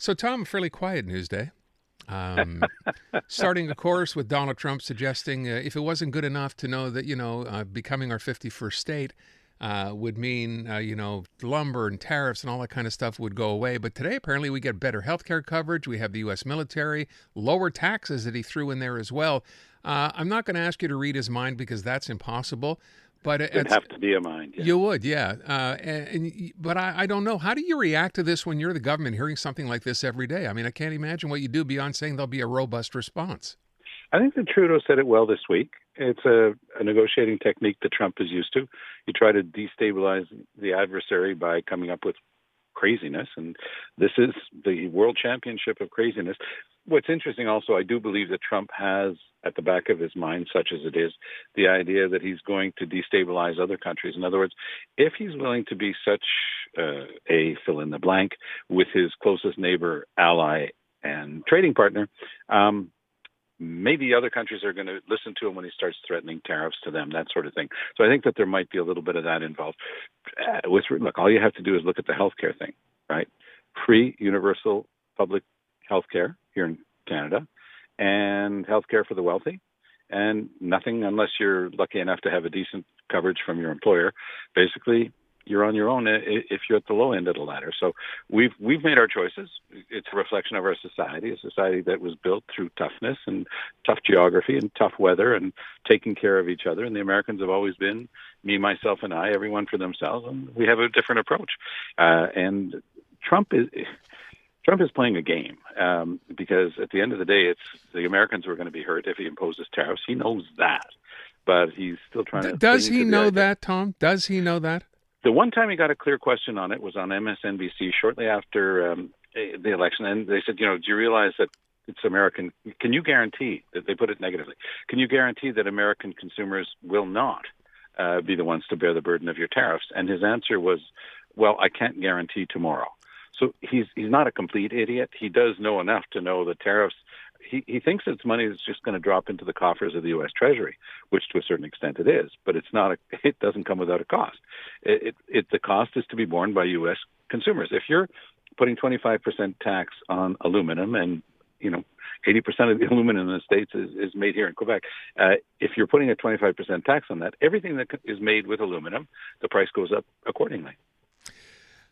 So, Tom, a fairly quiet news day. Starting, of course, with Donald Trump suggesting if it wasn't good enough to know that, becoming our 51st state would mean, lumber and tariffs and all that kind of stuff would go away. But today, apparently, we get better healthcare coverage. We have the U.S. military, lower taxes that he threw in there as well. I'm not going to ask you to read his mind because that's impossible. But it would have to be a mind. Yeah. You would, yeah. But I don't know. How do you react to this when you're the government hearing something like this every day? I mean, I can't imagine what you do beyond saying there'll be a robust response. I think that Trudeau said it well this week. It's a negotiating technique that Trump is used to. You try to destabilize the adversary by coming up with craziness, and this is the world championship of craziness. What's interesting also, I do believe that Trump has at the back of his mind, such as it is, the idea that he's going to destabilize other countries. In other words, if he's willing to be such a fill-in-the-blank with his closest neighbor, ally, and trading partner, maybe other countries are going to listen to him when he starts threatening tariffs to them, that sort of thing. So I think that there might be a little bit of that involved. Look, all you have to do is look at the healthcare thing, right? Free, universal, public healthcare here in Canada, and healthcare for the wealthy, and nothing unless you're lucky enough to have a decent coverage from your employer. Basically, you're on your own if you're at the low end of the ladder. So we've made our choices. It's a reflection of our society, a society that was built through toughness and tough geography and tough weather and taking care of each other. And the Americans have always been me, myself, and I, everyone for themselves. And we have a different approach. And Trump is playing a game because at the end of the day, it's the Americans who are going to be hurt if he imposes tariffs. He knows that, but he's still trying to. Does he know that, Tom? Does he know that? The one time he got a clear question on it was on MSNBC shortly after the election, and they said, do you realize that it's American? Can you guarantee that they put it negatively? Can you guarantee that American consumers will not be the ones to bear the burden of your tariffs? And his answer was, well, I can't guarantee tomorrow. So he's not a complete idiot. He does know enough to know that tariffs, he thinks it's money that's just going to drop into the coffers of the U.S. Treasury, which to a certain extent it is, but it doesn't come without a cost. The cost is to be borne by U.S. consumers. If you're putting 25% tax on aluminum and 80% of the aluminum in the States is made here in Quebec. If you're putting a 25% tax on that, everything that is made with aluminum, the price goes up accordingly.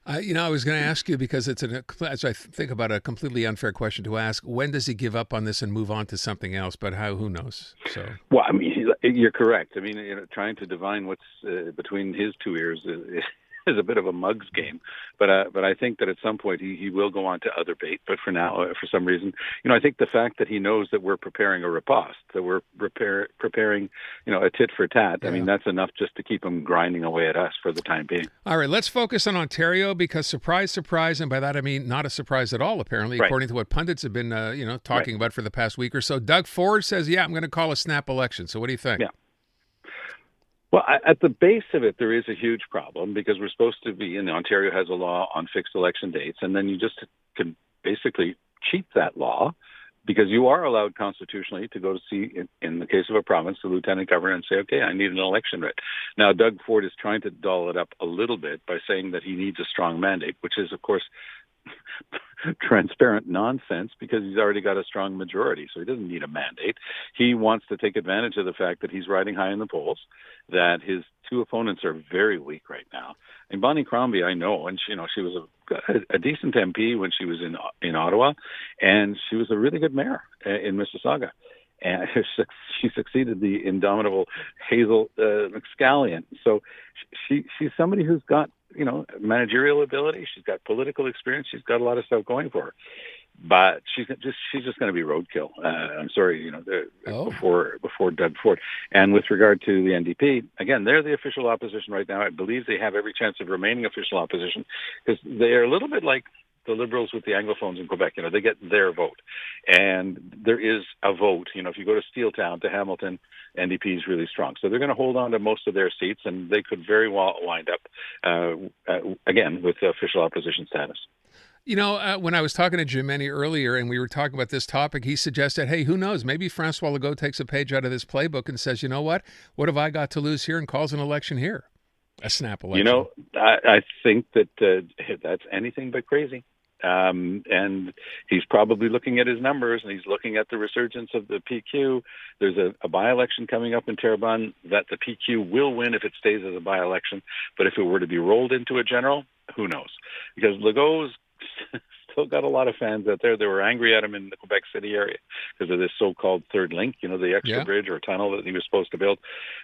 I was going to ask you because as I think about a completely unfair question to ask, when does he give up on this and move on to something else? But who knows? So. Well, I mean, you're correct. I mean, trying to divine what's between his two ears is a bit of a mug's game, but I think that at some point he will go on to other bait. But for now, for some reason, I think the fact that he knows that we're preparing a riposte, that we're preparing, a tit for tat. Yeah. I mean, that's enough just to keep him grinding away at us for the time being. All right, let's focus on Ontario because surprise, and by that I mean not a surprise at all. Apparently, right. According to what pundits have been, talking about for the past week or so, Doug Ford says, "Yeah, I'm going to call a snap election." So, what do you think? Yeah. Well, at the base of it, there is a huge problem because we're supposed to be, Ontario has a law on fixed election dates, and then you just can basically cheat that law because you are allowed constitutionally to go to see, in the case of a province, the lieutenant governor and say, okay, I need an election writ. Now, Doug Ford is trying to doll it up a little bit by saying that he needs a strong mandate, which is, of course, transparent nonsense because he's already got a strong majority, so he doesn't need a mandate. He wants to take advantage of the fact that he's riding high in the polls, that his two opponents are very weak right now. And Bonnie Crombie, I know, and she was a decent MP when she was in Ottawa, and she was a really good mayor in Mississauga. And she succeeded the indomitable Hazel McScallion. So she's somebody who's got managerial ability. She's got political experience. She's got a lot of stuff going for her. But she's just going to be roadkill. I'm sorry, before Doug Ford. And with regard to the NDP, again, they're the official opposition right now. I believe they have every chance of remaining official opposition because they're a little bit like the Liberals with the Anglophones in Quebec. They get their vote. And there is a vote. If you go to Steeltown, to Hamilton, NDP is really strong. So they're going to hold on to most of their seats, and they could very well wind up, again, with official opposition status. When I was talking to James Mennie earlier and we were talking about this topic, he suggested, hey, who knows, maybe Francois Legault takes a page out of this playbook and says, you know what have I got to lose here, and calls an election here, a snap election. I think that that's anything but crazy. And he's probably looking at his numbers, and he's looking at the resurgence of the PQ. There's a by-election coming up in Terrebonne that the PQ will win if it stays as a by-election. But if it were to be rolled into a general, who knows? Because Legault's still got a lot of fans out there. They were angry at him in the Quebec City area because of this so-called third link, the extra bridge or tunnel that he was supposed to build.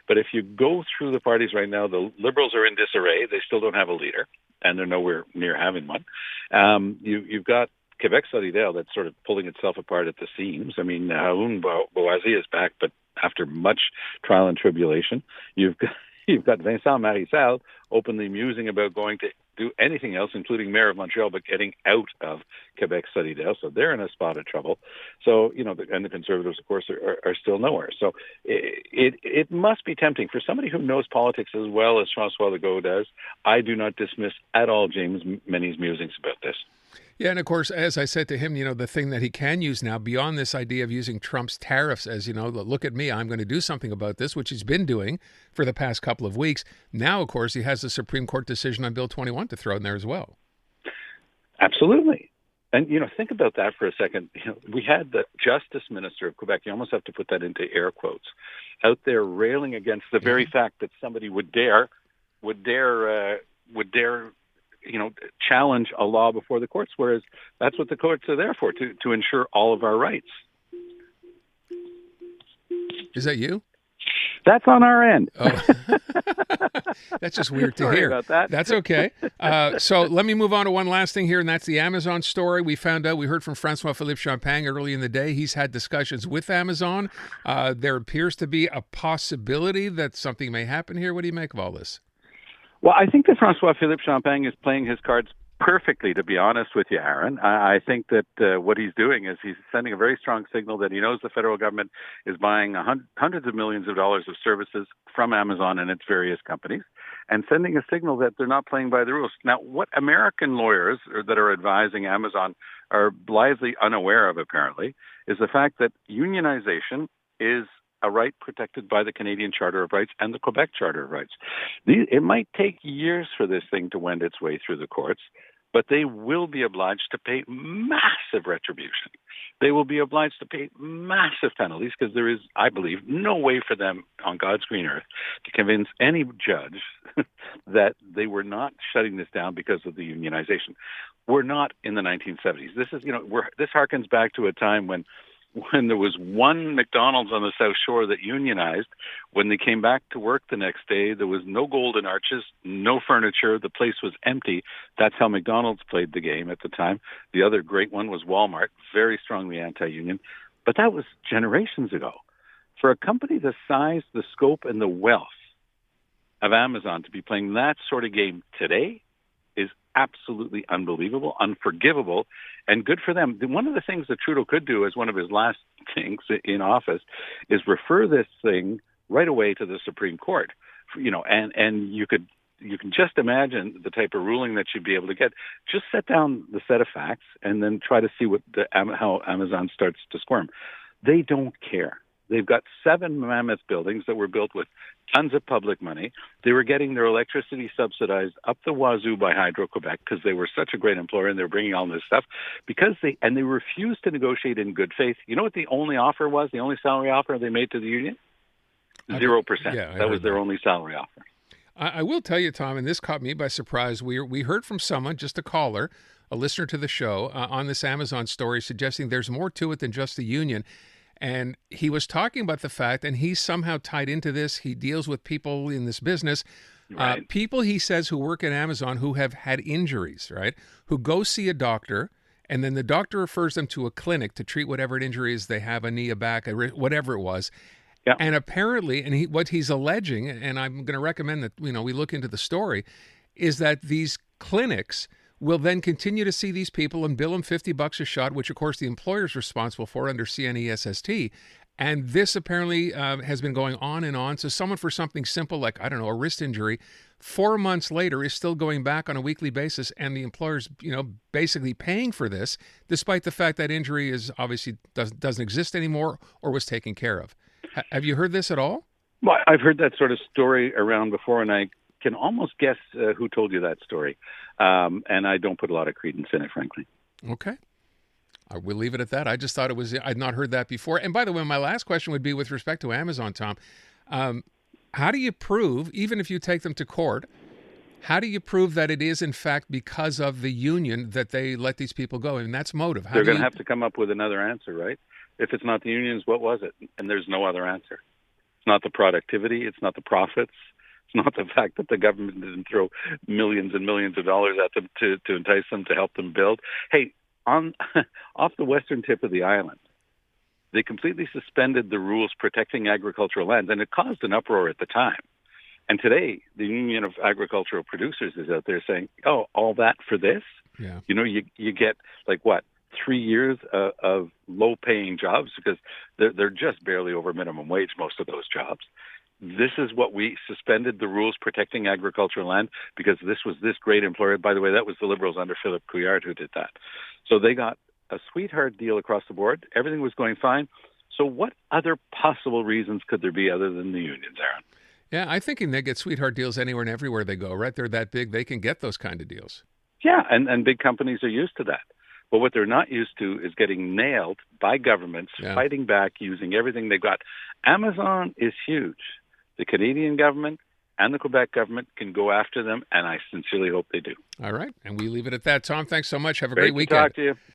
But if you go through the parties right now, the Liberals are in disarray. They still don't have a leader, and they're nowhere near having one. You've got Quebec Solidale that's sort of pulling itself apart at the seams. I mean, Haoun Boisy is back, but after much trial and tribulation. You've got Vincent Marissal openly musing about going to do anything else, including mayor of Montreal, but getting out of Quebec Solidale. So they're in a spot of trouble. So, and the Conservatives, of course, are still nowhere. So it must be tempting for somebody who knows politics as well as François Legault does. I do not dismiss at all James Mennie's musings about this. Yeah, and of course, as I said to him, the thing that he can use now, beyond this idea of using Trump's tariffs as, look at me, I'm going to do something about this, which he's been doing for the past couple of weeks. Now, of course, he has the Supreme Court decision on Bill 21 to throw in there as well. Absolutely. And, think about that for a second. We had the Justice Minister of Quebec, you almost have to put that into air quotes, out there railing against the very fact that somebody would dare challenge a law before the courts, whereas that's what the courts are there for, to ensure all of our rights. Is that you? That's on our end. Oh. That's just weird to Sorry hear. about that. That's okay. So let me move on to one last thing here, and that's the Amazon story. We heard from François-Philippe Champagne early in the day. He's had discussions with Amazon. There appears to be a possibility that something may happen here. What do you make of all this? Well, I think that François-Philippe Champagne is playing his cards perfectly, to be honest with you, Aaron. I think that what he's doing is he's sending a very strong signal that he knows the federal government is buying hundreds of millions of dollars of services from Amazon and its various companies, and sending a signal that they're not playing by the rules. Now, what American lawyers that are advising Amazon are blithely unaware of, apparently, is the fact that unionization is a right protected by the Canadian Charter of Rights and the Quebec Charter of Rights. It might take years for this thing to wend its way through the courts, but they will be obliged to pay massive retribution. They will be obliged to pay massive penalties because there is, I believe, no way for them on God's green earth to convince any judge that they were not shutting this down because of the unionization. We're not in the 1970s. This harkens back to a time when there was one McDonald's on the South Shore that unionized. When they came back to work the next day, there was no golden arches, no furniture. The place was empty. That's how McDonald's played the game at the time. The other great one was Walmart, very strongly anti-union. But that was generations ago. For a company the size, the scope, and the wealth of Amazon to be playing that sort of game today is absolutely unbelievable, unforgivable, and good for them. One of the things that Trudeau could do as one of his last things in office is refer this thing right away to the Supreme Court. And you can just imagine the type of ruling that you'd be able to get. Just set down the set of facts and then try to see how Amazon starts to squirm. They don't care. They've got 7 mammoth buildings that were built with tons of public money. They were getting their electricity subsidized up the wazoo by Hydro-Quebec because they were such a great employer and they were bringing all this stuff. They refused to negotiate in good faith. You know what the only offer was, the only salary offer they made to the union? 0%. That was their only salary offer. I will tell you, Tom, and this caught me by surprise. We heard from someone, just a caller, a listener to the show, on this Amazon story, suggesting there's more to it than just the union. And he was talking about the fact, and he's somehow tied into this, he deals with people in this business, right. People, he says, who work at Amazon who have had injuries, right, who go see a doctor, and then the doctor refers them to a clinic to treat whatever injuries they have, a knee, a back, whatever it was. Yeah. And apparently, what he's alleging, and I'm going to recommend that we look into the story, is that these clinics will then continue to see these people and bill them $50 a shot, which, of course, the employer is responsible for under CNESST. And this apparently has been going on and on. So someone for something simple like, I don't know, a wrist injury, 4 months later is still going back on a weekly basis, and the employer's, basically paying for this, despite the fact that injury is obviously doesn't exist anymore or was taken care of. Have you heard this at all? Well, I've heard that sort of story around before, and I can almost guess who told you that story. And I don't put a lot of credence in it, frankly. Okay. I will leave it at that. I just thought it was, I'd not heard that before. And by the way, my last question would be with respect to Amazon, Tom. How do you prove, even if you take them to court, how do you prove that it is, in fact, because of the union that they let these people go? And that's motive. They're going to have to come up with another answer, right? If it's not the unions, what was it? And there's no other answer. It's not the productivity. It's not the profits. It's not the fact that the government didn't throw millions and millions of dollars at them to entice them, to help them build. Hey, off the western tip of the island, they completely suspended the rules protecting agricultural lands, and it caused an uproar at the time. And today, the Union of Agricultural Producers is out there saying, oh, all that for this? Yeah. You know, you get, like, what, 3 years of low-paying jobs, because they're just barely over minimum wage, most of those jobs. This is what we suspended the rules protecting agricultural land because this was this great employer. By the way, that was the Liberals under Philip Couillard who did that. So they got a sweetheart deal across the board. Everything was going fine. So what other possible reasons could there be other than the unions, Aaron? Yeah, I'm thinking they get sweetheart deals anywhere and everywhere they go, right? They're that big, they can get those kind of deals. Yeah, and big companies are used to that. But what they're not used to is getting nailed by governments, fighting back, using everything they've got. Amazon is huge. The Canadian government and the Quebec government can go after them, and I sincerely hope they do. All right, and we leave it at that. Tom, thanks so much. Have a great weekend. Great to talk to you.